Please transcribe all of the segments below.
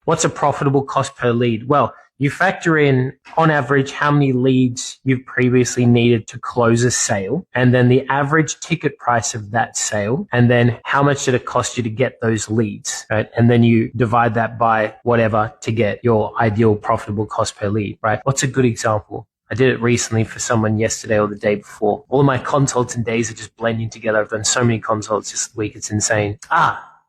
What's a profitable cost per lead? Well, you factor in, on average, how many leads you've previously needed to close a sale, and then the average ticket price of that sale, and then how much did it cost you to get those leads, right? And then you divide that by whatever to get your ideal profitable cost per lead, right? What's a good example? I did it recently for someone yesterday or the day before. All of my consults and days are just blending together. I've done so many consults this week. It's insane.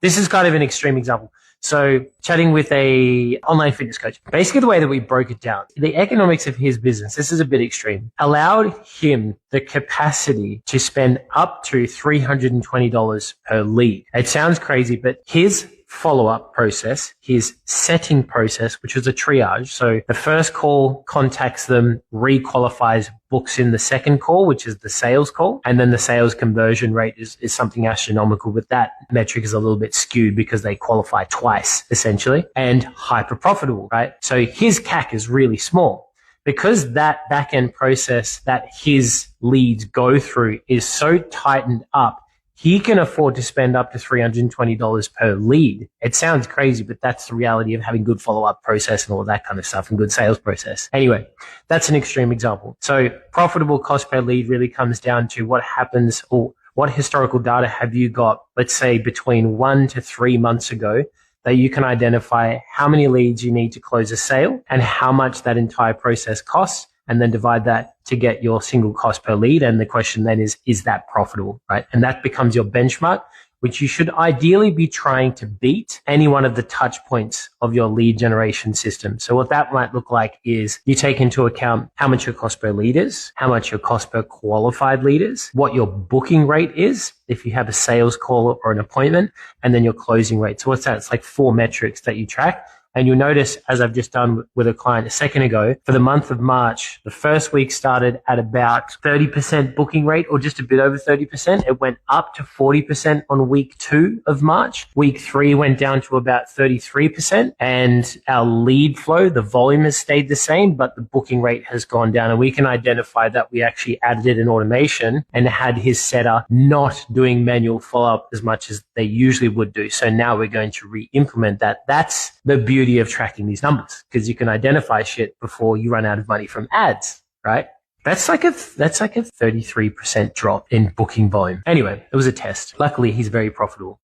This is kind of an extreme example. So chatting with a online fitness coach, basically the way that we broke it down, the economics of his business, this is a bit extreme, allowed him the capacity to spend up to $320 per lead. It sounds crazy, but his follow-up process, his setting process, which was a triage. So the first call contacts them, requalifies, books in the second call, which is the sales call. And then the sales conversion rate is something astronomical, but that metric is a little bit skewed because they qualify twice, essentially, and hyper profitable, right? So his CAC is really small. Because that back-end process that his leads go through is so tightened up, he can afford to spend up to $320 per lead. It sounds crazy, but that's the reality of having good follow-up process and all that kind of stuff and good sales process. Anyway, that's an extreme example. So profitable cost per lead really comes down to what happens, or what historical data have you got, let's say between 1 to 3 months ago, that you can identify how many leads you need to close a sale and how much that entire process costs, and then divide that to get your single cost per lead. And the question then is that profitable, right? And that becomes your benchmark, which you should ideally be trying to beat any one of the touch points of your lead generation system. So what that might look like is you take into account how much your cost per lead is, how much your cost per qualified lead is, what your booking rate is, if you have a sales call or an appointment, and then your closing rate. So what's that? It's like 4 metrics that you track. And you'll notice, as I've just done with a client a second ago, for the month of March, the first week started at about 30% booking rate, or just a bit over 30%. It went up to 40% on week 2 of March. Week 3 went down to about 33%. And our lead flow, the volume has stayed the same, but the booking rate has gone down. And we can identify that we actually added an automation and had his setter not doing manual follow-up as much as they usually would do. So now we're going to re-implement that. That's the beauty of tracking these numbers, because you can identify shit before you run out of money from ads, right? That's like a 33% drop in booking volume. Anyway, it was a test. Luckily, he's very profitable.